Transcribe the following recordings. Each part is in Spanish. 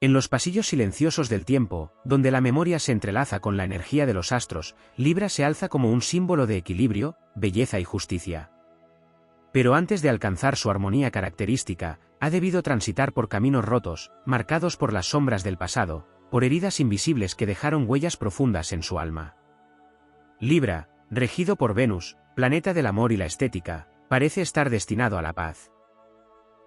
En los pasillos silenciosos del tiempo, donde la memoria se entrelaza con la energía de los astros, Libra se alza como un símbolo de equilibrio, belleza y justicia. Pero antes de alcanzar su armonía característica, ha debido transitar por caminos rotos, marcados por las sombras del pasado, por heridas invisibles que dejaron huellas profundas en su alma. Libra, regido por Venus, planeta del amor y la estética, parece estar destinado a la paz.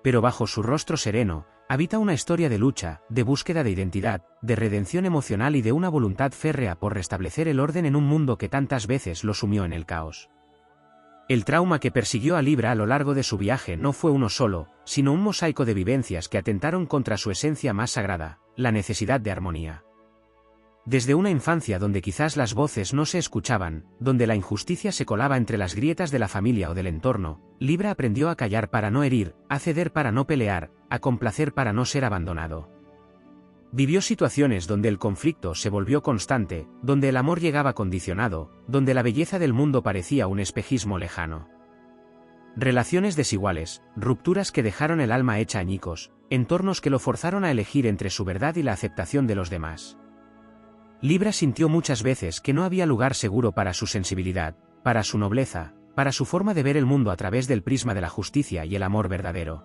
Pero bajo su rostro sereno, habita una historia de lucha, de búsqueda de identidad, de redención emocional y de una voluntad férrea por restablecer el orden en un mundo que tantas veces lo sumió en el caos. El trauma que persiguió a Libra a lo largo de su viaje no fue uno solo, sino un mosaico de vivencias que atentaron contra su esencia más sagrada, la necesidad de armonía. Desde una infancia donde quizás las voces no se escuchaban, donde la injusticia se colaba entre las grietas de la familia o del entorno, Libra aprendió a callar para no herir, a ceder para no pelear, a complacer para no ser abandonado. Vivió situaciones donde el conflicto se volvió constante, donde el amor llegaba condicionado, donde la belleza del mundo parecía un espejismo lejano. Relaciones desiguales, rupturas que dejaron el alma hecha añicos, entornos que lo forzaron a elegir entre su verdad y la aceptación de los demás. Libra sintió muchas veces que no había lugar seguro para su sensibilidad, para su nobleza, para su forma de ver el mundo a través del prisma de la justicia y el amor verdadero.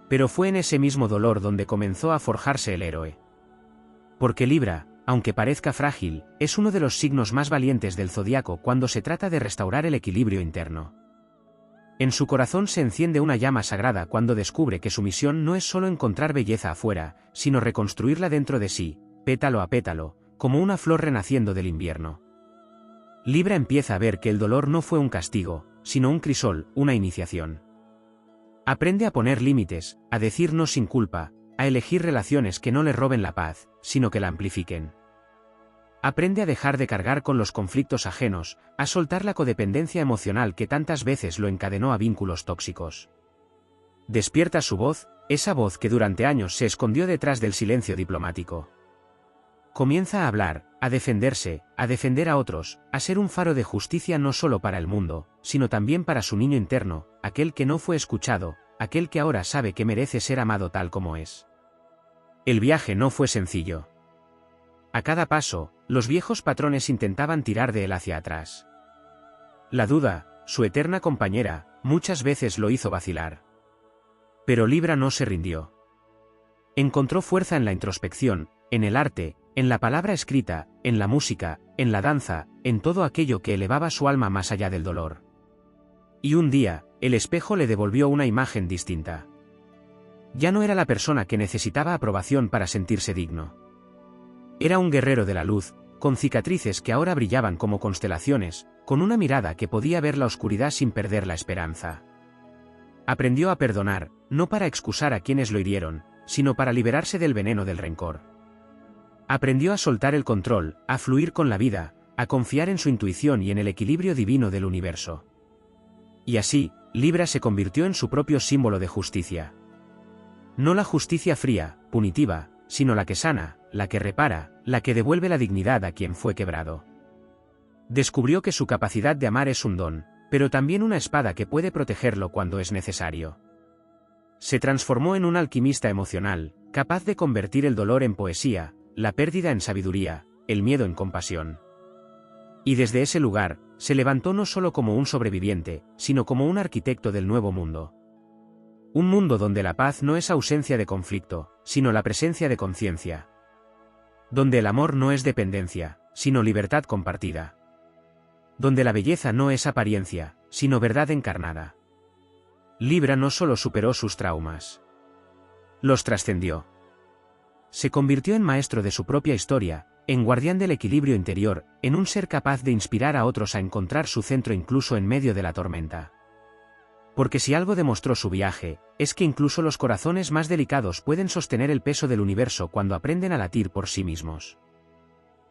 Pero fue en ese mismo dolor donde comenzó a forjarse el héroe. Porque Libra, aunque parezca frágil, es uno de los signos más valientes del zodiaco cuando se trata de restaurar el equilibrio interno. En su corazón se enciende una llama sagrada cuando descubre que su misión no es solo encontrar belleza afuera, sino reconstruirla dentro de sí, pétalo a pétalo, como una flor renaciendo del invierno. Libra empieza a ver que el dolor no fue un castigo, sino un crisol, una iniciación. Aprende a poner límites, a decir no sin culpa, a elegir relaciones que no le roben la paz, sino que la amplifiquen. Aprende a dejar de cargar con los conflictos ajenos, a soltar la codependencia emocional que tantas veces lo encadenó a vínculos tóxicos. Despierta su voz, esa voz que durante años se escondió detrás del silencio diplomático. Comienza a hablar, a defenderse, a defender a otros, a ser un faro de justicia no solo para el mundo, sino también para su niño interno, aquel que no fue escuchado, aquel que ahora sabe que merece ser amado tal como es. El viaje no fue sencillo. A cada paso, los viejos patrones intentaban tirar de él hacia atrás. La duda, su eterna compañera, muchas veces lo hizo vacilar. Pero Libra no se rindió. Encontró fuerza en la introspección, en el arte, en la palabra escrita, en la música, en la danza, en todo aquello que elevaba su alma más allá del dolor. Y un día, el espejo le devolvió una imagen distinta. Ya no era la persona que necesitaba aprobación para sentirse digno. Era un guerrero de la luz, con cicatrices que ahora brillaban como constelaciones, con una mirada que podía ver la oscuridad sin perder la esperanza. Aprendió a perdonar, no para excusar a quienes lo hirieron, sino para liberarse del veneno del rencor. Aprendió a soltar el control, a fluir con la vida, a confiar en su intuición y en el equilibrio divino del universo. Y así, Libra se convirtió en su propio símbolo de justicia. No la justicia fría, punitiva, sino la que sana, la que repara, la que devuelve la dignidad a quien fue quebrado. Descubrió que su capacidad de amar es un don, pero también una espada que puede protegerlo cuando es necesario. Se transformó en un alquimista emocional, capaz de convertir el dolor en poesía, la pérdida en sabiduría, el miedo en compasión. Y desde ese lugar, se levantó no solo como un sobreviviente, sino como un arquitecto del nuevo mundo. Un mundo donde la paz no es ausencia de conflicto, sino la presencia de conciencia. Donde el amor no es dependencia, sino libertad compartida. Donde la belleza no es apariencia, sino verdad encarnada. Libra no solo superó sus traumas. Los trascendió. Se convirtió en maestro de su propia historia, en guardián del equilibrio interior, en un ser capaz de inspirar a otros a encontrar su centro incluso en medio de la tormenta. Porque si algo demostró su viaje, es que incluso los corazones más delicados pueden sostener el peso del universo cuando aprenden a latir por sí mismos.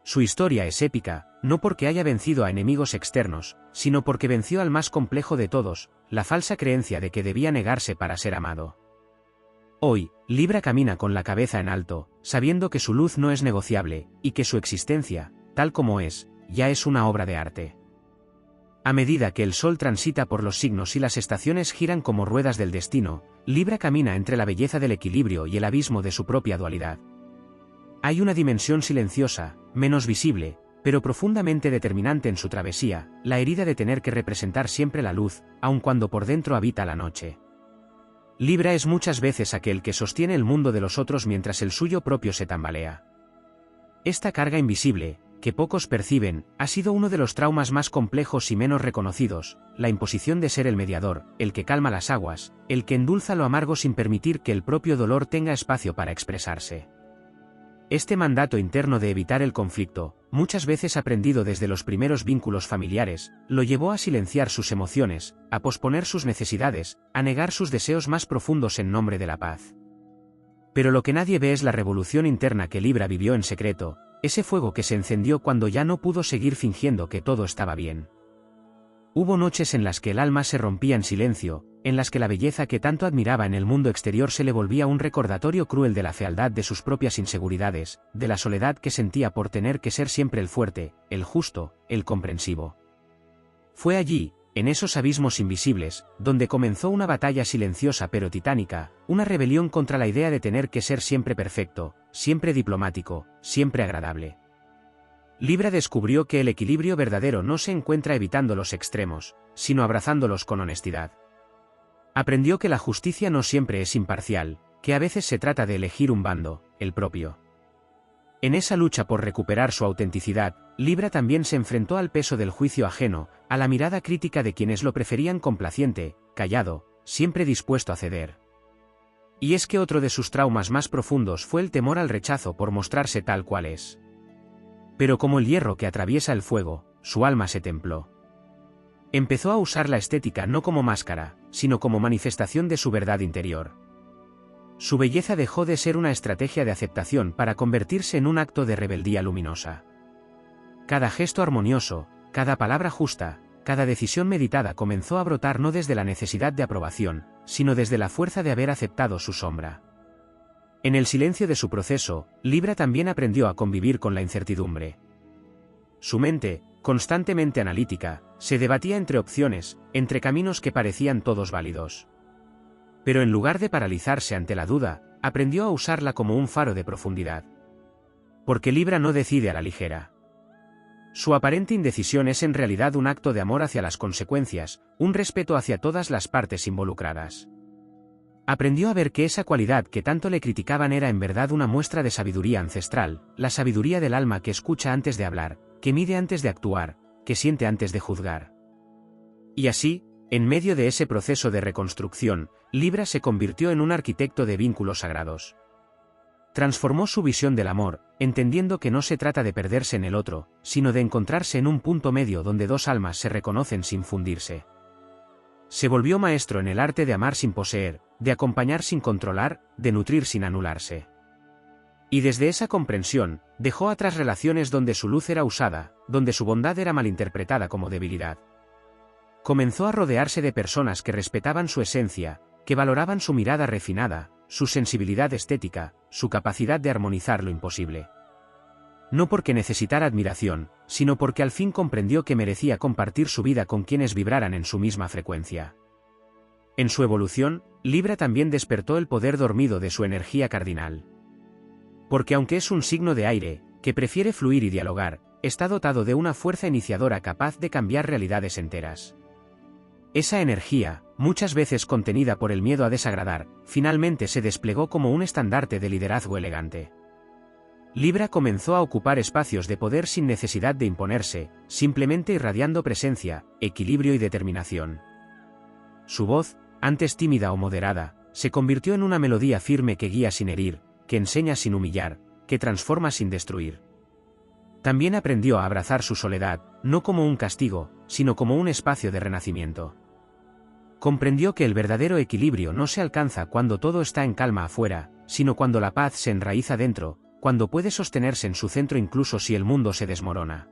Su historia es épica, no porque haya vencido a enemigos externos, sino porque venció al más complejo de todos, la falsa creencia de que debía negarse para ser amado. Hoy, Libra camina con la cabeza en alto, sabiendo que su luz no es negociable, y que su existencia, tal como es, ya es una obra de arte. A medida que el sol transita por los signos y las estaciones giran como ruedas del destino, Libra camina entre la belleza del equilibrio y el abismo de su propia dualidad. Hay una dimensión silenciosa, menos visible, pero profundamente determinante en su travesía, la herida de tener que representar siempre la luz, aun cuando por dentro habita la noche. Libra es muchas veces aquel que sostiene el mundo de los otros mientras el suyo propio se tambalea. Esta carga invisible, que pocos perciben, ha sido uno de los traumas más complejos y menos reconocidos, la imposición de ser el mediador, el que calma las aguas, el que endulza lo amargo sin permitir que el propio dolor tenga espacio para expresarse. Este mandato interno de evitar el conflicto, muchas veces aprendido desde los primeros vínculos familiares, lo llevó a silenciar sus emociones, a posponer sus necesidades, a negar sus deseos más profundos en nombre de la paz. Pero lo que nadie ve es la revolución interna que Libra vivió en secreto, ese fuego que se encendió cuando ya no pudo seguir fingiendo que todo estaba bien. Hubo noches en las que el alma se rompía en silencio, en las que la belleza que tanto admiraba en el mundo exterior se le volvía un recordatorio cruel de la fealdad de sus propias inseguridades, de la soledad que sentía por tener que ser siempre el fuerte, el justo, el comprensivo. Fue allí, en esos abismos invisibles, donde comenzó una batalla silenciosa pero titánica, una rebelión contra la idea de tener que ser siempre perfecto, siempre diplomático, siempre agradable. Libra descubrió que el equilibrio verdadero no se encuentra evitando los extremos, sino abrazándolos con honestidad. Aprendió que la justicia no siempre es imparcial, que a veces se trata de elegir un bando, el propio. En esa lucha por recuperar su autenticidad, Libra también se enfrentó al peso del juicio ajeno, a la mirada crítica de quienes lo preferían complaciente, callado, siempre dispuesto a ceder. Y es que otro de sus traumas más profundos fue el temor al rechazo por mostrarse tal cual es. Pero como el hierro que atraviesa el fuego, su alma se templó. Empezó a usar la estética no como máscara, sino como manifestación de su verdad interior. Su belleza dejó de ser una estrategia de aceptación para convertirse en un acto de rebeldía luminosa. Cada gesto armonioso, cada palabra justa, cada decisión meditada comenzó a brotar no desde la necesidad de aprobación, sino desde la fuerza de haber aceptado su sombra. En el silencio de su proceso, Libra también aprendió a convivir con la incertidumbre. Su mente, constantemente analítica, se debatía entre opciones, entre caminos que parecían todos válidos. Pero en lugar de paralizarse ante la duda, aprendió a usarla como un faro de profundidad. Porque Libra no decide a la ligera. Su aparente indecisión es en realidad un acto de amor hacia las consecuencias, un respeto hacia todas las partes involucradas. Aprendió a ver que esa cualidad que tanto le criticaban era en verdad una muestra de sabiduría ancestral, la sabiduría del alma que escucha antes de hablar, que mide antes de actuar, que siente antes de juzgar. Y así, en medio de ese proceso de reconstrucción, Libra se convirtió en un arquitecto de vínculos sagrados. Transformó su visión del amor, entendiendo que no se trata de perderse en el otro, sino de encontrarse en un punto medio donde dos almas se reconocen sin fundirse. Se volvió maestro en el arte de amar sin poseer, de acompañar sin controlar, de nutrir sin anularse. Y desde esa comprensión, dejó atrás relaciones donde su luz era usada, donde su bondad era malinterpretada como debilidad. Comenzó a rodearse de personas que respetaban su esencia, que valoraban su mirada refinada, su sensibilidad estética, su capacidad de armonizar lo imposible. No porque necesitara admiración, sino porque al fin comprendió que merecía compartir su vida con quienes vibraran en su misma frecuencia. En su evolución, Libra también despertó el poder dormido de su energía cardinal. Porque aunque es un signo de aire, que prefiere fluir y dialogar, está dotado de una fuerza iniciadora capaz de cambiar realidades enteras. Esa energía, muchas veces contenida por el miedo a desagradar, finalmente se desplegó como un estandarte de liderazgo elegante. Libra comenzó a ocupar espacios de poder sin necesidad de imponerse, simplemente irradiando presencia, equilibrio y determinación. Su voz, antes tímida o moderada, se convirtió en una melodía firme que guía sin herir, que enseña sin humillar, que transforma sin destruir. También aprendió a abrazar su soledad, no como un castigo, sino como un espacio de renacimiento. Comprendió que el verdadero equilibrio no se alcanza cuando todo está en calma afuera, sino cuando la paz se enraiza dentro, cuando puede sostenerse en su centro incluso si el mundo se desmorona.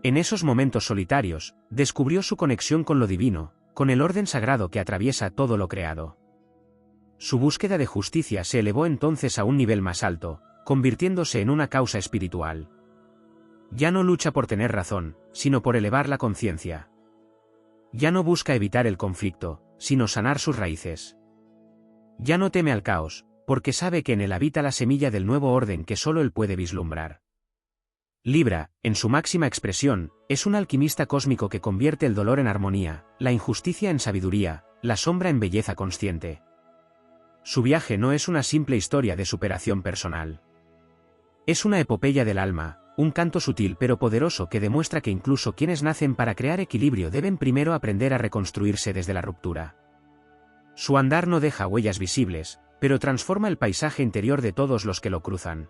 En esos momentos solitarios, descubrió su conexión con lo divino, con el orden sagrado que atraviesa todo lo creado. Su búsqueda de justicia se elevó entonces a un nivel más alto, convirtiéndose en una causa espiritual. Ya no lucha por tener razón, sino por elevar la conciencia. Ya no busca evitar el conflicto, sino sanar sus raíces. Ya no teme al caos, porque sabe que en él habita la semilla del nuevo orden que solo él puede vislumbrar. Libra, en su máxima expresión, es un alquimista cósmico que convierte el dolor en armonía, la injusticia en sabiduría, la sombra en belleza consciente. Su viaje no es una simple historia de superación personal. Es una epopeya del alma, un canto sutil pero poderoso que demuestra que incluso quienes nacen para crear equilibrio deben primero aprender a reconstruirse desde la ruptura. Su andar no deja huellas visibles, pero transforma el paisaje interior de todos los que lo cruzan.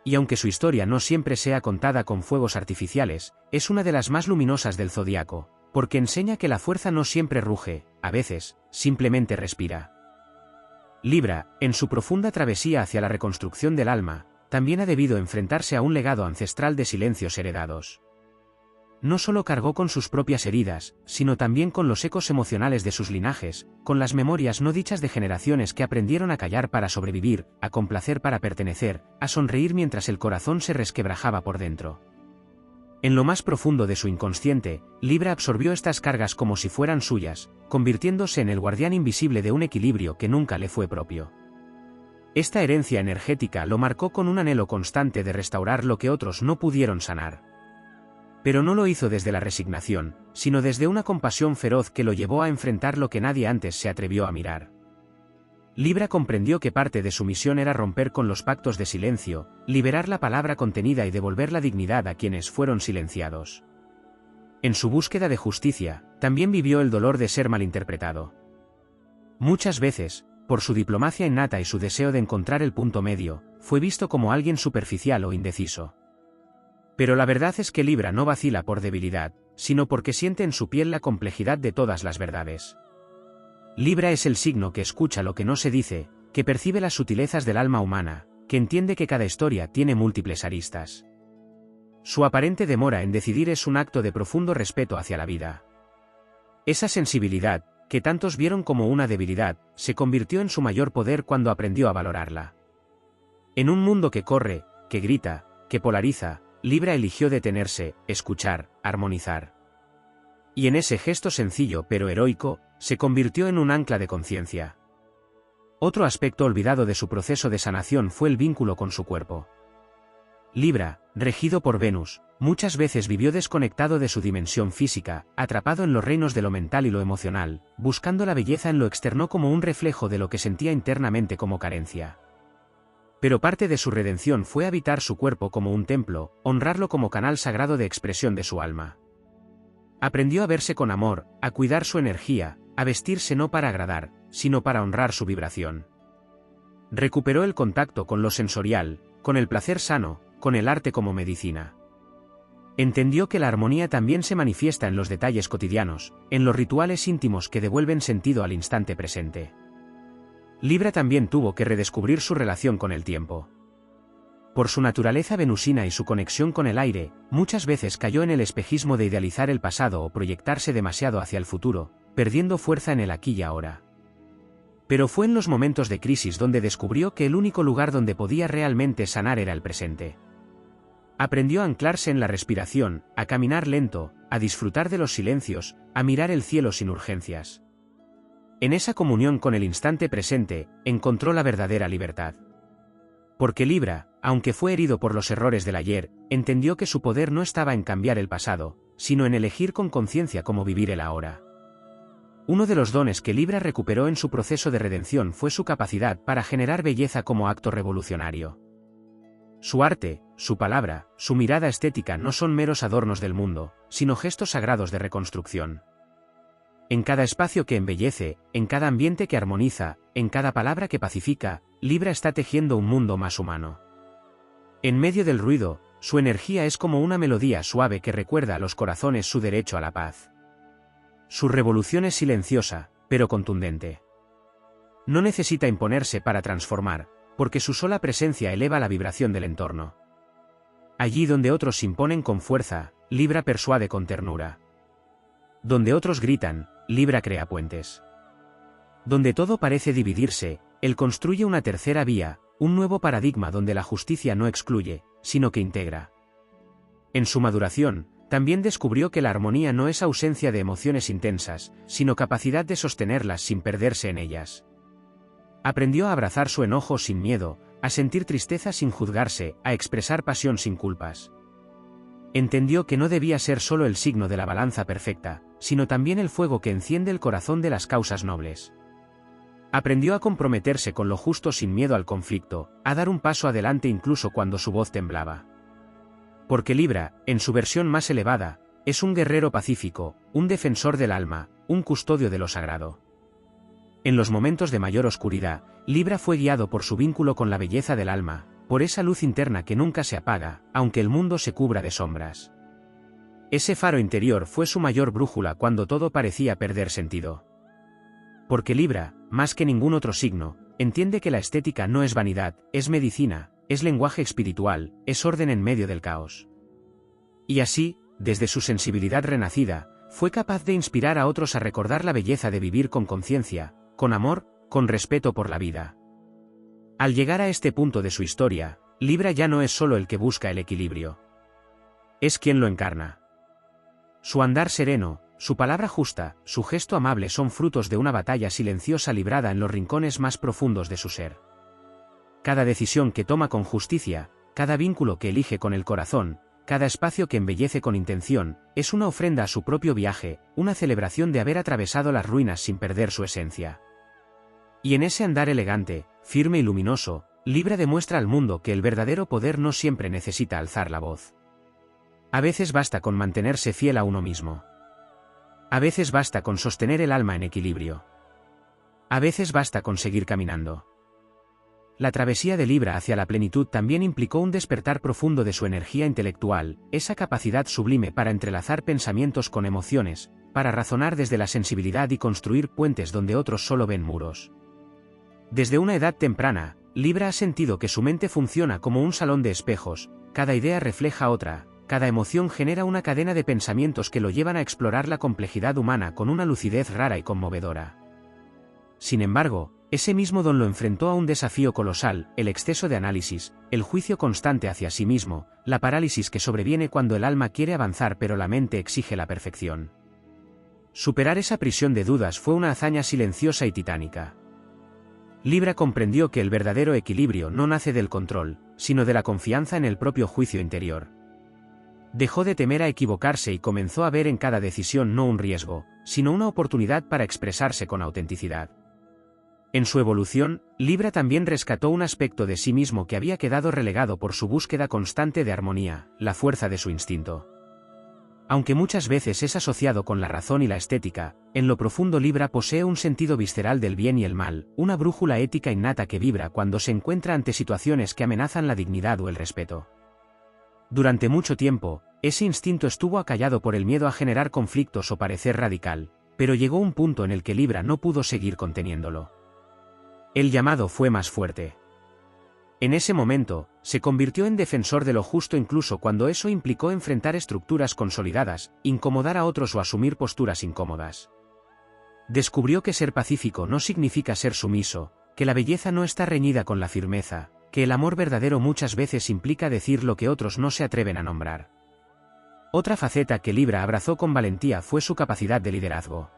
Y aunque su historia no siempre sea contada con fuegos artificiales, es una de las más luminosas del zodiaco, porque enseña que la fuerza no siempre ruge, a veces, simplemente respira. Libra, en su profunda travesía hacia la reconstrucción del alma, también ha debido enfrentarse a un legado ancestral de silencios heredados. No solo cargó con sus propias heridas, sino también con los ecos emocionales de sus linajes, con las memorias no dichas de generaciones que aprendieron a callar para sobrevivir, a complacer para pertenecer, a sonreír mientras el corazón se resquebrajaba por dentro. En lo más profundo de su inconsciente, Libra absorbió estas cargas como si fueran suyas, convirtiéndose en el guardián invisible de un equilibrio que nunca le fue propio. Esta herencia energética lo marcó con un anhelo constante de restaurar lo que otros no pudieron sanar. Pero no lo hizo desde la resignación, sino desde una compasión feroz que lo llevó a enfrentar lo que nadie antes se atrevió a mirar. Libra comprendió que parte de su misión era romper con los pactos de silencio, liberar la palabra contenida y devolver la dignidad a quienes fueron silenciados. En su búsqueda de justicia, también vivió el dolor de ser malinterpretado. Muchas veces, por su diplomacia innata y su deseo de encontrar el punto medio, fue visto como alguien superficial o indeciso. Pero la verdad es que Libra no vacila por debilidad, sino porque siente en su piel la complejidad de todas las verdades. Libra es el signo que escucha lo que no se dice, que percibe las sutilezas del alma humana, que entiende que cada historia tiene múltiples aristas. Su aparente demora en decidir es un acto de profundo respeto hacia la vida. Esa sensibilidad, que tantos vieron como una debilidad, se convirtió en su mayor poder cuando aprendió a valorarla. En un mundo que corre, que grita, que polariza, Libra eligió detenerse, escuchar, armonizar. Y en ese gesto sencillo pero heroico, se convirtió en un ancla de conciencia. Otro aspecto olvidado de su proceso de sanación fue el vínculo con su cuerpo. Libra, regido por Venus, muchas veces vivió desconectado de su dimensión física, atrapado en los reinos de lo mental y lo emocional, buscando la belleza en lo externo como un reflejo de lo que sentía internamente como carencia. Pero parte de su redención fue habitar su cuerpo como un templo, honrarlo como canal sagrado de expresión de su alma. Aprendió a verse con amor, a cuidar su energía, a vestirse no para agradar, sino para honrar su vibración. Recuperó el contacto con lo sensorial, con el placer sano, con el arte como medicina. Entendió que la armonía también se manifiesta en los detalles cotidianos, en los rituales íntimos que devuelven sentido al instante presente. Libra también tuvo que redescubrir su relación con el tiempo. Por su naturaleza venusina y su conexión con el aire, muchas veces cayó en el espejismo de idealizar el pasado o proyectarse demasiado hacia el futuro, perdiendo fuerza en el aquí y ahora. Pero fue en los momentos de crisis donde descubrió que el único lugar donde podía realmente sanar era el presente. Aprendió a anclarse en la respiración, a caminar lento, a disfrutar de los silencios, a mirar el cielo sin urgencias. En esa comunión con el instante presente, encontró la verdadera libertad. Porque Libra, aunque fue herido por los errores del ayer, entendió que su poder no estaba en cambiar el pasado, sino en elegir con conciencia cómo vivir el ahora. Uno de los dones que Libra recuperó en su proceso de redención fue su capacidad para generar belleza como acto revolucionario. Su arte, su palabra, su mirada estética no son meros adornos del mundo, sino gestos sagrados de reconstrucción. En cada espacio que embellece, en cada ambiente que armoniza, en cada palabra que pacifica, Libra está tejiendo un mundo más humano. En medio del ruido, su energía es como una melodía suave que recuerda a los corazones su derecho a la paz. Su revolución es silenciosa, pero contundente. No necesita imponerse para transformar, porque su sola presencia eleva la vibración del entorno. Allí donde otros se imponen con fuerza, Libra persuade con ternura. Donde otros gritan, Libra crea puentes. Donde todo parece dividirse, él construye una tercera vía, un nuevo paradigma donde la justicia no excluye, sino que integra. En su maduración, también descubrió que la armonía no es ausencia de emociones intensas, sino capacidad de sostenerlas sin perderse en ellas. Aprendió a abrazar su enojo sin miedo, a sentir tristeza sin juzgarse, a expresar pasión sin culpas. Entendió que no debía ser solo el signo de la balanza perfecta, sino también el fuego que enciende el corazón de las causas nobles. Aprendió a comprometerse con lo justo sin miedo al conflicto, a dar un paso adelante incluso cuando su voz temblaba. Porque Libra, en su versión más elevada, es un guerrero pacífico, un defensor del alma, un custodio de lo sagrado. En los momentos de mayor oscuridad, Libra fue guiado por su vínculo con la belleza del alma, por esa luz interna que nunca se apaga, aunque el mundo se cubra de sombras. Ese faro interior fue su mayor brújula cuando todo parecía perder sentido. Porque Libra, más que ningún otro signo, entiende que la estética no es vanidad, es medicina, es lenguaje espiritual, es orden en medio del caos. Y así, desde su sensibilidad renacida, fue capaz de inspirar a otros a recordar la belleza de vivir con conciencia, con amor, con respeto por la vida. Al llegar a este punto de su historia, Libra ya no es solo el que busca el equilibrio. Es quien lo encarna. Su andar sereno, su palabra justa, su gesto amable son frutos de una batalla silenciosa librada en los rincones más profundos de su ser. Cada decisión que toma con justicia, cada vínculo que elige con el corazón, cada espacio que embellece con intención, es una ofrenda a su propio viaje, una celebración de haber atravesado las ruinas sin perder su esencia. Y en ese andar elegante, firme y luminoso, Libra demuestra al mundo que el verdadero poder no siempre necesita alzar la voz. A veces basta con mantenerse fiel a uno mismo. A veces basta con sostener el alma en equilibrio. A veces basta con seguir caminando. La travesía de Libra hacia la plenitud también implicó un despertar profundo de su energía intelectual, esa capacidad sublime para entrelazar pensamientos con emociones, para razonar desde la sensibilidad y construir puentes donde otros solo ven muros. Desde una edad temprana, Libra ha sentido que su mente funciona como un salón de espejos, cada idea refleja otra, cada emoción genera una cadena de pensamientos que lo llevan a explorar la complejidad humana con una lucidez rara y conmovedora. Sin embargo, ese mismo don lo enfrentó a un desafío colosal, el exceso de análisis, el juicio constante hacia sí mismo, la parálisis que sobreviene cuando el alma quiere avanzar pero la mente exige la perfección. Superar esa prisión de dudas fue una hazaña silenciosa y titánica. Libra comprendió que el verdadero equilibrio no nace del control, sino de la confianza en el propio juicio interior. Dejó de temer a equivocarse y comenzó a ver en cada decisión no un riesgo, sino una oportunidad para expresarse con autenticidad. En su evolución, Libra también rescató un aspecto de sí mismo que había quedado relegado por su búsqueda constante de armonía, la fuerza de su instinto. Aunque muchas veces es asociado con la razón y la estética, en lo profundo Libra posee un sentido visceral del bien y el mal, una brújula ética innata que vibra cuando se encuentra ante situaciones que amenazan la dignidad o el respeto. Durante mucho tiempo, ese instinto estuvo acallado por el miedo a generar conflictos o parecer radical, pero llegó un punto en el que Libra no pudo seguir conteniéndolo. El llamado fue más fuerte. En ese momento, se convirtió en defensor de lo justo incluso cuando eso implicó enfrentar estructuras consolidadas, incomodar a otros o asumir posturas incómodas. Descubrió que ser pacífico no significa ser sumiso, que la belleza no está reñida con la firmeza, que el amor verdadero muchas veces implica decir lo que otros no se atreven a nombrar. Otra faceta que Libra abrazó con valentía fue su capacidad de liderazgo.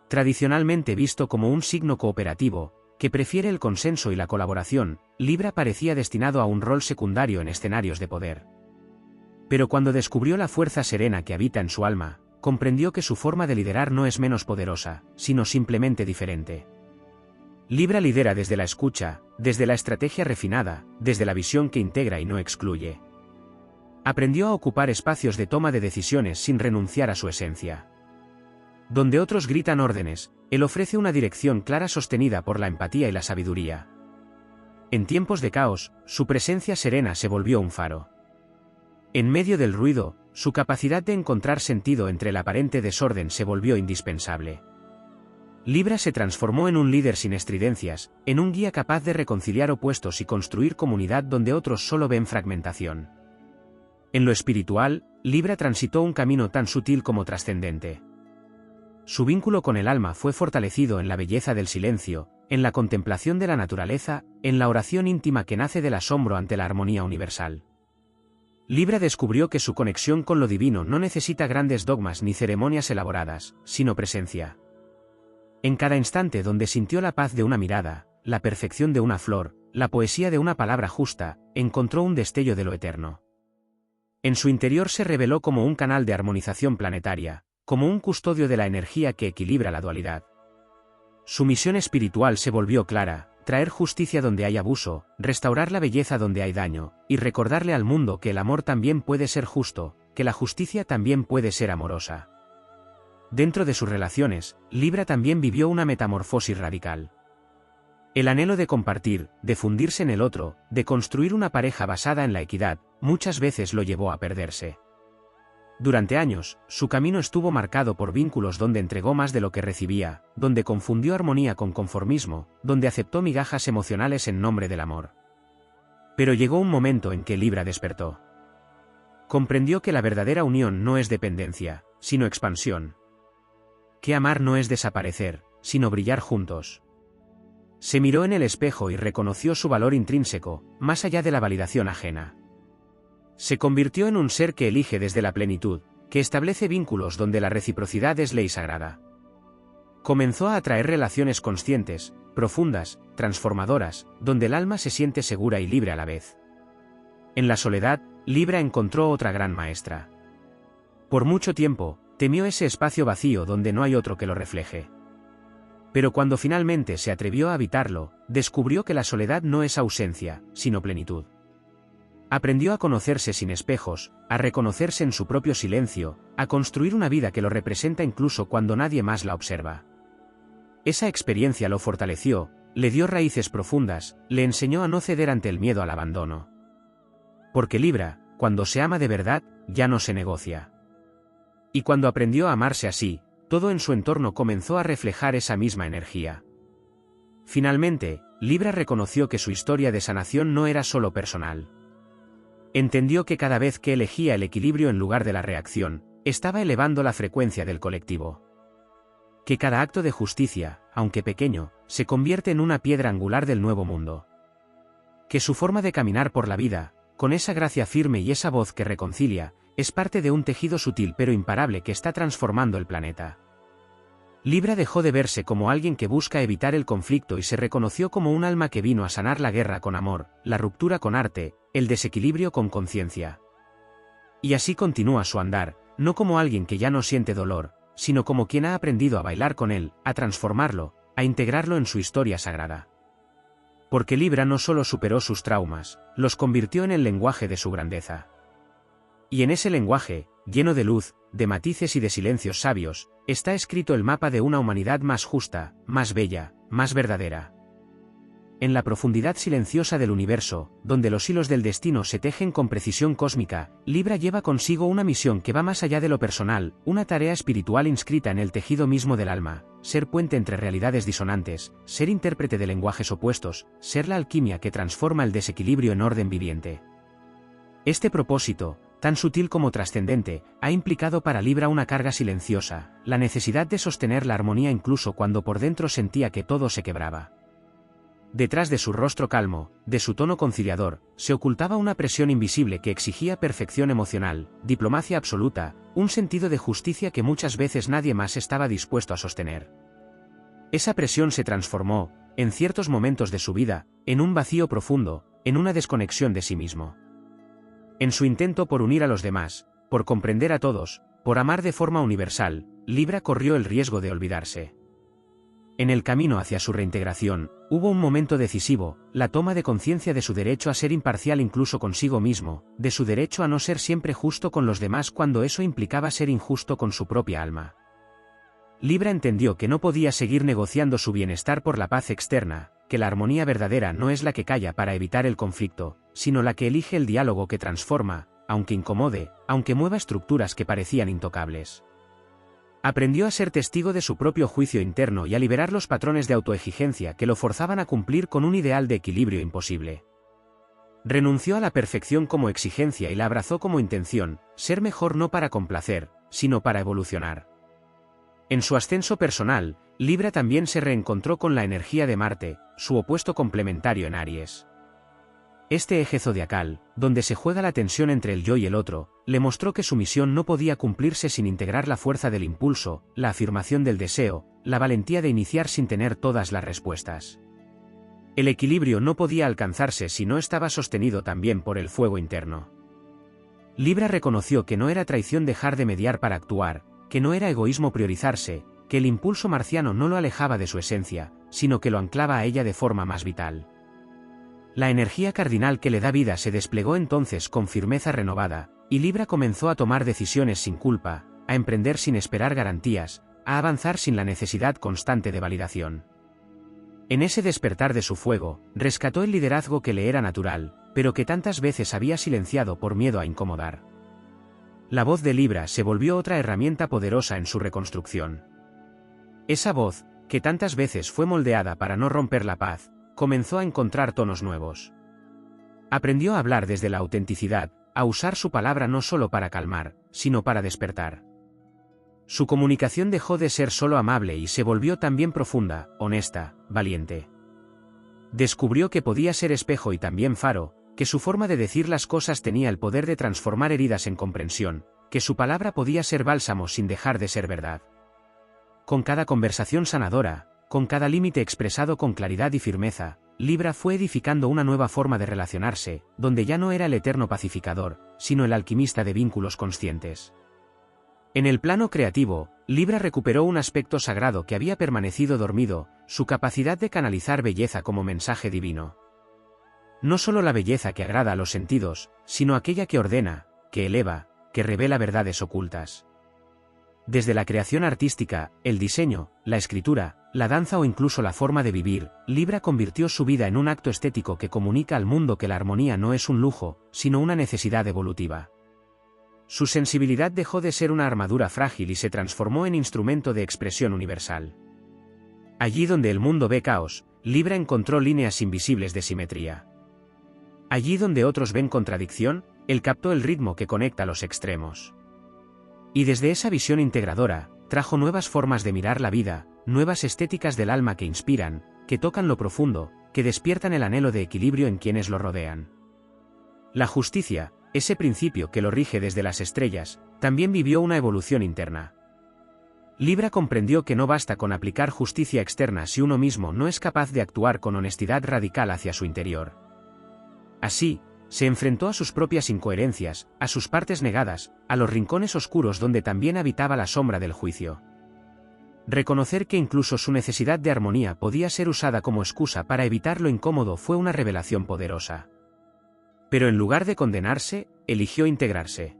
Tradicionalmente visto como un signo cooperativo, que prefiere el consenso y la colaboración, Libra parecía destinado a un rol secundario en escenarios de poder. Pero cuando descubrió la fuerza serena que habita en su alma, comprendió que su forma de liderar no es menos poderosa, sino simplemente diferente. Libra lidera desde la escucha, desde la estrategia refinada, desde la visión que integra y no excluye. Aprendió a ocupar espacios de toma de decisiones sin renunciar a su esencia. Donde otros gritan órdenes, él ofrece una dirección clara sostenida por la empatía y la sabiduría. En tiempos de caos, su presencia serena se volvió un faro. En medio del ruido, su capacidad de encontrar sentido entre el aparente desorden se volvió indispensable. Libra se transformó en un líder sin estridencias, en un guía capaz de reconciliar opuestos y construir comunidad donde otros solo ven fragmentación. En lo espiritual, Libra transitó un camino tan sutil como trascendente. Su vínculo con el alma fue fortalecido en la belleza del silencio, en la contemplación de la naturaleza, en la oración íntima que nace del asombro ante la armonía universal. Libra descubrió que su conexión con lo divino no necesita grandes dogmas ni ceremonias elaboradas, sino presencia. En cada instante donde sintió la paz de una mirada, la perfección de una flor, la poesía de una palabra justa, encontró un destello de lo eterno. En su interior se reveló como un canal de armonización planetaria, como un custodio de la energía que equilibra la dualidad. Su misión espiritual se volvió clara: traer justicia donde hay abuso, restaurar la belleza donde hay daño, y recordarle al mundo que el amor también puede ser justo, que la justicia también puede ser amorosa. Dentro de sus relaciones, Libra también vivió una metamorfosis radical. El anhelo de compartir, de fundirse en el otro, de construir una pareja basada en la equidad, muchas veces lo llevó a perderse. Durante años, su camino estuvo marcado por vínculos donde entregó más de lo que recibía, donde confundió armonía con conformismo, donde aceptó migajas emocionales en nombre del amor. Pero llegó un momento en que Libra despertó. Comprendió que la verdadera unión no es dependencia, sino expansión. Que amar no es desaparecer, sino brillar juntos. Se miró en el espejo y reconoció su valor intrínseco, más allá de la validación ajena. Se convirtió en un ser que elige desde la plenitud, que establece vínculos donde la reciprocidad es ley sagrada. Comenzó a atraer relaciones conscientes, profundas, transformadoras, donde el alma se siente segura y libre a la vez. En la soledad, Libra encontró otra gran maestra. Por mucho tiempo, temió ese espacio vacío donde no hay otro que lo refleje. Pero cuando finalmente se atrevió a habitarlo, descubrió que la soledad no es ausencia, sino plenitud. Aprendió a conocerse sin espejos, a reconocerse en su propio silencio, a construir una vida que lo representa incluso cuando nadie más la observa. Esa experiencia lo fortaleció, le dio raíces profundas, le enseñó a no ceder ante el miedo al abandono. Porque Libra, cuando se ama de verdad, ya no se negocia. Y cuando aprendió a amarse así, todo en su entorno comenzó a reflejar esa misma energía. Finalmente, Libra reconoció que su historia de sanación no era solo personal. Entendió que cada vez que elegía el equilibrio en lugar de la reacción, estaba elevando la frecuencia del colectivo. Que cada acto de justicia, aunque pequeño, se convierte en una piedra angular del nuevo mundo. Que su forma de caminar por la vida, con esa gracia firme y esa voz que reconcilia, es parte de un tejido sutil pero imparable que está transformando el planeta. Libra dejó de verse como alguien que busca evitar el conflicto y se reconoció como un alma que vino a sanar la guerra con amor, la ruptura con arte, el desequilibrio con conciencia. Y así continúa su andar, no como alguien que ya no siente dolor, sino como quien ha aprendido a bailar con él, a transformarlo, a integrarlo en su historia sagrada. Porque Libra no solo superó sus traumas, los convirtió en el lenguaje de su grandeza. Y en ese lenguaje, lleno de luz, de matices y de silencios sabios, está escrito el mapa de una humanidad más justa, más bella, más verdadera. En la profundidad silenciosa del universo, donde los hilos del destino se tejen con precisión cósmica, Libra lleva consigo una misión que va más allá de lo personal, una tarea espiritual inscrita en el tejido mismo del alma: ser puente entre realidades disonantes, ser intérprete de lenguajes opuestos, ser la alquimia que transforma el desequilibrio en orden viviente. Este propósito, tan sutil como trascendente, ha implicado para Libra una carga silenciosa, la necesidad de sostener la armonía incluso cuando por dentro sentía que todo se quebraba. Detrás de su rostro calmo, de su tono conciliador, se ocultaba una presión invisible que exigía perfección emocional, diplomacia absoluta, un sentido de justicia que muchas veces nadie más estaba dispuesto a sostener. Esa presión se transformó, en ciertos momentos de su vida, en un vacío profundo, en una desconexión de sí mismo. En su intento por unir a los demás, por comprender a todos, por amar de forma universal, Libra corrió el riesgo de olvidarse. En el camino hacia su reintegración, hubo un momento decisivo: la toma de conciencia de su derecho a ser imparcial incluso consigo mismo, de su derecho a no ser siempre justo con los demás cuando eso implicaba ser injusto con su propia alma. Libra entendió que no podía seguir negociando su bienestar por la paz externa, que la armonía verdadera no es la que calla para evitar el conflicto, sino la que elige el diálogo que transforma, aunque incomode, aunque mueva estructuras que parecían intocables. Aprendió a ser testigo de su propio juicio interno y a liberar los patrones de autoexigencia que lo forzaban a cumplir con un ideal de equilibrio imposible. Renunció a la perfección como exigencia y la abrazó como intención: ser mejor no para complacer, sino para evolucionar. En su ascenso personal, Libra también se reencontró con la energía de Marte, su opuesto complementario en Aries. Este eje zodiacal, donde se juega la tensión entre el yo y el otro, le mostró que su misión no podía cumplirse sin integrar la fuerza del impulso, la afirmación del deseo, la valentía de iniciar sin tener todas las respuestas. El equilibrio no podía alcanzarse si no estaba sostenido también por el fuego interno. Libra reconoció que no era traición dejar de mediar para actuar, que no era egoísmo priorizarse, que el impulso marciano no lo alejaba de su esencia, sino que lo anclaba a ella de forma más vital. La energía cardinal que le da vida se desplegó entonces con firmeza renovada, y Libra comenzó a tomar decisiones sin culpa, a emprender sin esperar garantías, a avanzar sin la necesidad constante de validación. En ese despertar de su fuego, rescató el liderazgo que le era natural, pero que tantas veces había silenciado por miedo a incomodar. La voz de Libra se volvió otra herramienta poderosa en su reconstrucción. Esa voz, que tantas veces fue moldeada para no romper la paz, comenzó a encontrar tonos nuevos. Aprendió a hablar desde la autenticidad, a usar su palabra no solo para calmar, sino para despertar. Su comunicación dejó de ser solo amable y se volvió también profunda, honesta, valiente. Descubrió que podía ser espejo y también faro, que su forma de decir las cosas tenía el poder de transformar heridas en comprensión, que su palabra podía ser bálsamo sin dejar de ser verdad. Con cada conversación sanadora, con cada límite expresado con claridad y firmeza, Libra fue edificando una nueva forma de relacionarse, donde ya no era el eterno pacificador, sino el alquimista de vínculos conscientes. En el plano creativo, Libra recuperó un aspecto sagrado que había permanecido dormido, su capacidad de canalizar belleza como mensaje divino. No solo la belleza que agrada a los sentidos, sino aquella que ordena, que eleva, que revela verdades ocultas. Desde la creación artística, el diseño, la escritura, la danza o incluso la forma de vivir, Libra convirtió su vida en un acto estético que comunica al mundo que la armonía no es un lujo, sino una necesidad evolutiva. Su sensibilidad dejó de ser una armadura frágil y se transformó en instrumento de expresión universal. Allí donde el mundo ve caos, Libra encontró líneas invisibles de simetría. Allí donde otros ven contradicción, él captó el ritmo que conecta los extremos. Y desde esa visión integradora, trajo nuevas formas de mirar la vida, nuevas estéticas del alma que inspiran, que tocan lo profundo, que despiertan el anhelo de equilibrio en quienes lo rodean. La justicia, ese principio que lo rige desde las estrellas, también vivió una evolución interna. Libra comprendió que no basta con aplicar justicia externa si uno mismo no es capaz de actuar con honestidad radical hacia su interior. Así, se enfrentó a sus propias incoherencias, a sus partes negadas, a los rincones oscuros donde también habitaba la sombra del juicio. Reconocer que incluso su necesidad de armonía podía ser usada como excusa para evitar lo incómodo fue una revelación poderosa. Pero en lugar de condenarse, eligió integrarse.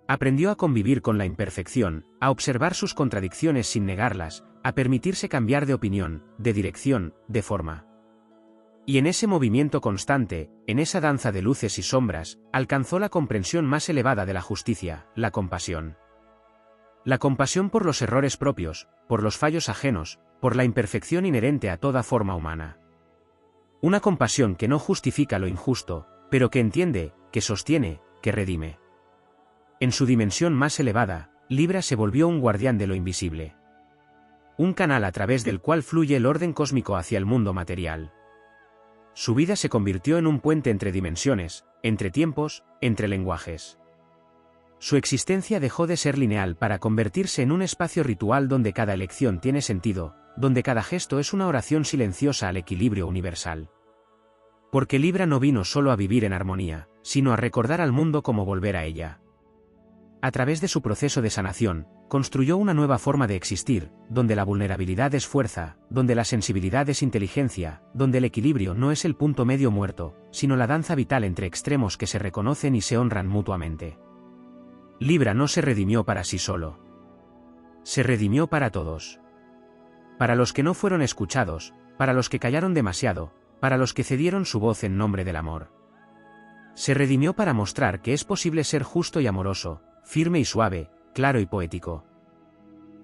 Aprendió a convivir con la imperfección, a observar sus contradicciones sin negarlas, a permitirse cambiar de opinión, de dirección, de forma. Y en ese movimiento constante, en esa danza de luces y sombras, alcanzó la comprensión más elevada de la justicia, la compasión. La compasión por los errores propios, por los fallos ajenos, por la imperfección inherente a toda forma humana. Una compasión que no justifica lo injusto, pero que entiende, que sostiene, que redime. En su dimensión más elevada, Libra se volvió un guardián de lo invisible. Un canal a través del cual fluye el orden cósmico hacia el mundo material. Su vida se convirtió en un puente entre dimensiones, entre tiempos, entre lenguajes. Su existencia dejó de ser lineal para convertirse en un espacio ritual donde cada elección tiene sentido, donde cada gesto es una oración silenciosa al equilibrio universal. Porque Libra no vino solo a vivir en armonía, sino a recordar al mundo cómo volver a ella. A través de su proceso de sanación, construyó una nueva forma de existir, donde la vulnerabilidad es fuerza, donde la sensibilidad es inteligencia, donde el equilibrio no es el punto medio muerto, sino la danza vital entre extremos que se reconocen y se honran mutuamente. Libra no se redimió para sí solo. Se redimió para todos. Para los que no fueron escuchados, para los que callaron demasiado, para los que cedieron su voz en nombre del amor. Se redimió para mostrar que es posible ser justo y amoroso, firme y suave, claro y poético.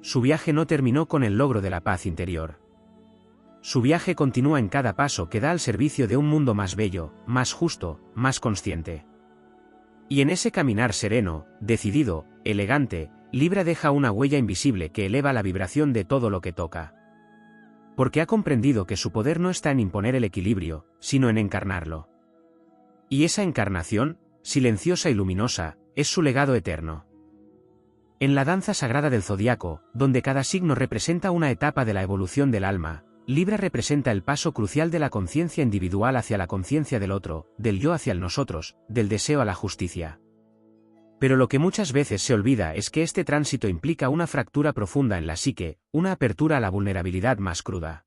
Su viaje no terminó con el logro de la paz interior. Su viaje continúa en cada paso que da al servicio de un mundo más bello, más justo, más consciente. Y en ese caminar sereno, decidido, elegante, Libra deja una huella invisible que eleva la vibración de todo lo que toca. Porque ha comprendido que su poder no está en imponer el equilibrio, sino en encarnarlo. Y esa encarnación, silenciosa y luminosa, es su legado eterno. En la danza sagrada del zodiaco, donde cada signo representa una etapa de la evolución del alma, Libra representa el paso crucial de la conciencia individual hacia la conciencia del otro, del yo hacia el nosotros, del deseo a la justicia. Pero lo que muchas veces se olvida es que este tránsito implica una fractura profunda en la psique, una apertura a la vulnerabilidad más cruda.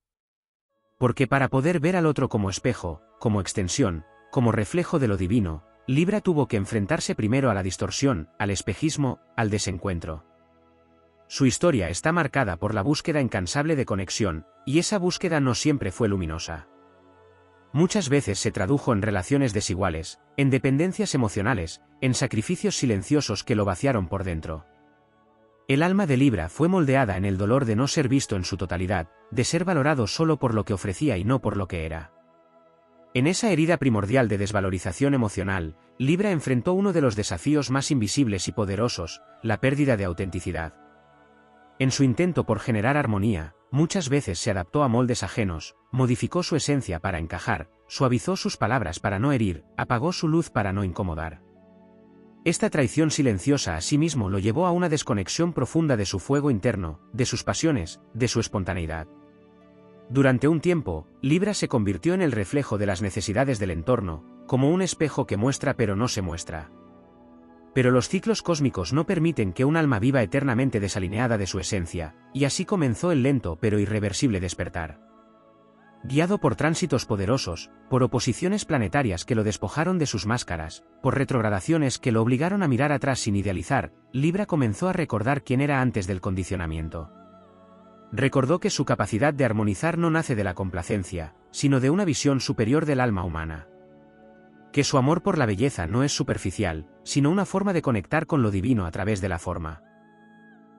Porque para poder ver al otro como espejo, como extensión, como reflejo de lo divino, Libra tuvo que enfrentarse primero a la distorsión, al espejismo, al desencuentro. Su historia está marcada por la búsqueda incansable de conexión, y esa búsqueda no siempre fue luminosa. Muchas veces se tradujo en relaciones desiguales, en dependencias emocionales, en sacrificios silenciosos que lo vaciaron por dentro. El alma de Libra fue moldeada en el dolor de no ser visto en su totalidad, de ser valorado solo por lo que ofrecía y no por lo que era. En esa herida primordial de desvalorización emocional, Libra enfrentó uno de los desafíos más invisibles y poderosos, la pérdida de autenticidad. En su intento por generar armonía, muchas veces se adaptó a moldes ajenos, modificó su esencia para encajar, suavizó sus palabras para no herir, apagó su luz para no incomodar. Esta traición silenciosa a sí mismo lo llevó a una desconexión profunda de su fuego interno, de sus pasiones, de su espontaneidad. Durante un tiempo, Libra se convirtió en el reflejo de las necesidades del entorno, como un espejo que muestra pero no se muestra. Pero los ciclos cósmicos no permiten que un alma viva eternamente desalineada de su esencia, y así comenzó el lento pero irreversible despertar. Guiado por tránsitos poderosos, por oposiciones planetarias que lo despojaron de sus máscaras, por retrogradaciones que lo obligaron a mirar atrás sin idealizar, Libra comenzó a recordar quién era antes del condicionamiento. Recordó que su capacidad de armonizar no nace de la complacencia, sino de una visión superior del alma humana. Que su amor por la belleza no es superficial, sino una forma de conectar con lo divino a través de la forma.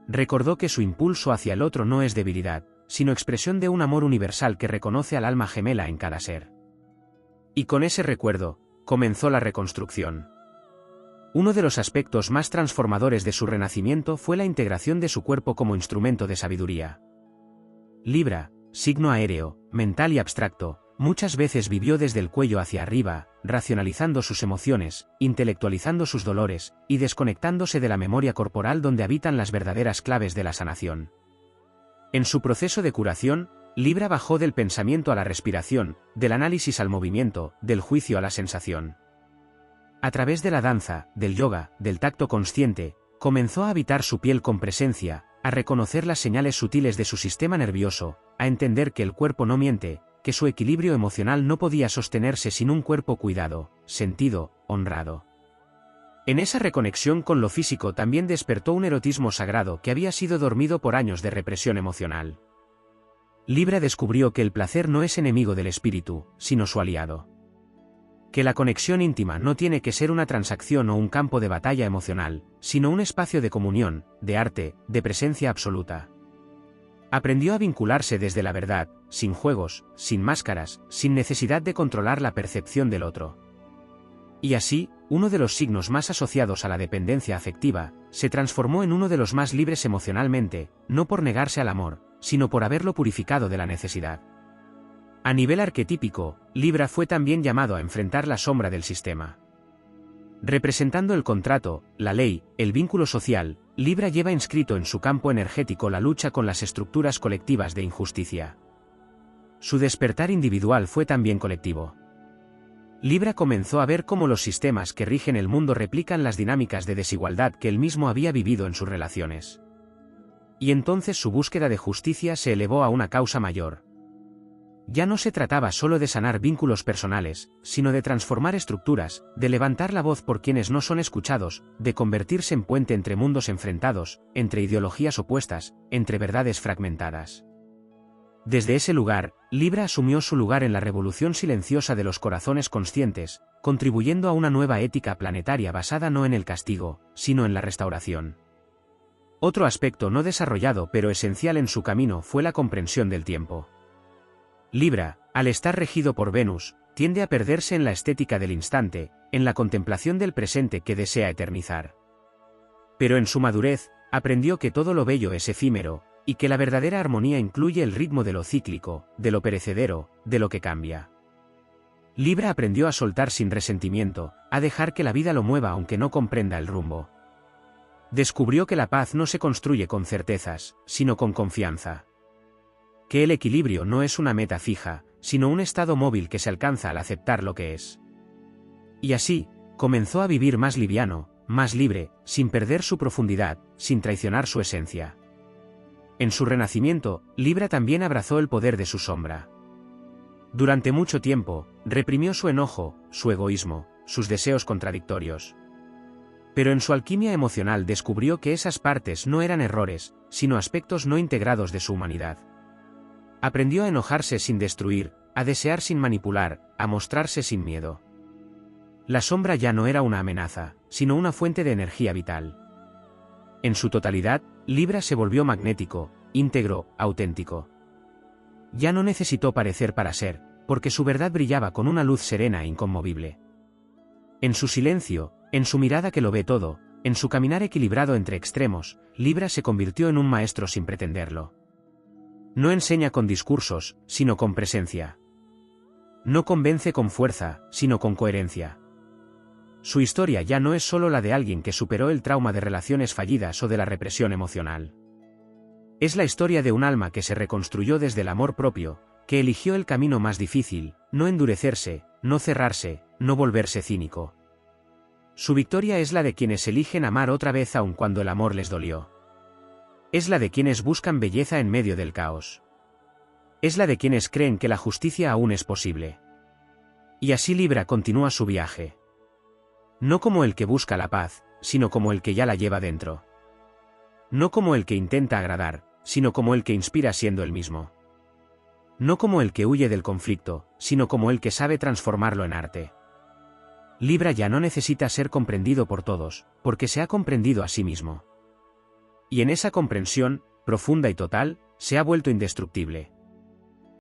Recordó que su impulso hacia el otro no es debilidad, sino expresión de un amor universal que reconoce al alma gemela en cada ser. Y con ese recuerdo, comenzó la reconstrucción. Uno de los aspectos más transformadores de su renacimiento fue la integración de su cuerpo como instrumento de sabiduría. Libra, signo aéreo, mental y abstracto, muchas veces vivió desde el cuello hacia arriba, racionalizando sus emociones, intelectualizando sus dolores, y desconectándose de la memoria corporal donde habitan las verdaderas claves de la sanación. En su proceso de curación, Libra bajó del pensamiento a la respiración, del análisis al movimiento, del juicio a la sensación. A través de la danza, del yoga, del tacto consciente, comenzó a habitar su piel con presencia, a reconocer las señales sutiles de su sistema nervioso, a entender que el cuerpo no miente, que su equilibrio emocional no podía sostenerse sin un cuerpo cuidado, sentido, honrado. En esa reconexión con lo físico también despertó un erotismo sagrado que había sido dormido por años de represión emocional. Libra descubrió que el placer no es enemigo del espíritu, sino su aliado. Que la conexión íntima no tiene que ser una transacción o un campo de batalla emocional, sino un espacio de comunión, de arte, de presencia absoluta. Aprendió a vincularse desde la verdad, sin juegos, sin máscaras, sin necesidad de controlar la percepción del otro. Y así, uno de los signos más asociados a la dependencia afectiva, se transformó en uno de los más libres emocionalmente, no por negarse al amor, sino por haberlo purificado de la necesidad. A nivel arquetípico, Libra fue también llamado a enfrentar la sombra del sistema. Representando el contrato, la ley, el vínculo social, Libra lleva inscrito en su campo energético la lucha con las estructuras colectivas de injusticia. Su despertar individual fue también colectivo. Libra comenzó a ver cómo los sistemas que rigen el mundo replican las dinámicas de desigualdad que él mismo había vivido en sus relaciones. Y entonces su búsqueda de justicia se elevó a una causa mayor. Ya no se trataba solo de sanar vínculos personales, sino de transformar estructuras, de levantar la voz por quienes no son escuchados, de convertirse en puente entre mundos enfrentados, entre ideologías opuestas, entre verdades fragmentadas. Desde ese lugar, Libra asumió su lugar en la revolución silenciosa de los corazones conscientes, contribuyendo a una nueva ética planetaria basada no en el castigo, sino en la restauración. Otro aspecto no desarrollado pero esencial en su camino fue la comprensión del tiempo. Libra, al estar regido por Venus, tiende a perderse en la estética del instante, en la contemplación del presente que desea eternizar. Pero en su madurez, aprendió que todo lo bello es efímero, y que la verdadera armonía incluye el ritmo de lo cíclico, de lo perecedero, de lo que cambia. Libra aprendió a soltar sin resentimiento, a dejar que la vida lo mueva aunque no comprenda el rumbo. Descubrió que la paz no se construye con certezas, sino con confianza. que el equilibrio no es una meta fija, sino un estado móvil que se alcanza al aceptar lo que es. Y así, comenzó a vivir más liviano, más libre, sin perder su profundidad, sin traicionar su esencia. En su renacimiento, Libra también abrazó el poder de su sombra. Durante mucho tiempo, reprimió su enojo, su egoísmo, sus deseos contradictorios. Pero en su alquimia emocional descubrió que esas partes no eran errores, sino aspectos no integrados de su humanidad. Aprendió a enojarse sin destruir, a desear sin manipular, a mostrarse sin miedo. La sombra ya no era una amenaza, sino una fuente de energía vital. En su totalidad, Libra se volvió magnético, íntegro, auténtico. Ya no necesitó parecer para ser, porque su verdad brillaba con una luz serena e inconmovible. En su silencio, en su mirada que lo ve todo, en su caminar equilibrado entre extremos, Libra se convirtió en un maestro sin pretenderlo. No enseña con discursos, sino con presencia. No convence con fuerza, sino con coherencia. Su historia ya no es solo la de alguien que superó el trauma de relaciones fallidas o de la represión emocional. Es la historia de un alma que se reconstruyó desde el amor propio, que eligió el camino más difícil, no endurecerse, no cerrarse, no volverse cínico. Su victoria es la de quienes eligen amar otra vez aun cuando el amor les dolió. Es la de quienes buscan belleza en medio del caos. Es la de quienes creen que la justicia aún es posible. Y así Libra continúa su viaje. No como el que busca la paz, sino como el que ya la lleva dentro. No como el que intenta agradar, sino como el que inspira siendo el mismo. No como el que huye del conflicto, sino como el que sabe transformarlo en arte. Libra ya no necesita ser comprendido por todos, porque se ha comprendido a sí mismo. Y en esa comprensión, profunda y total, se ha vuelto indestructible.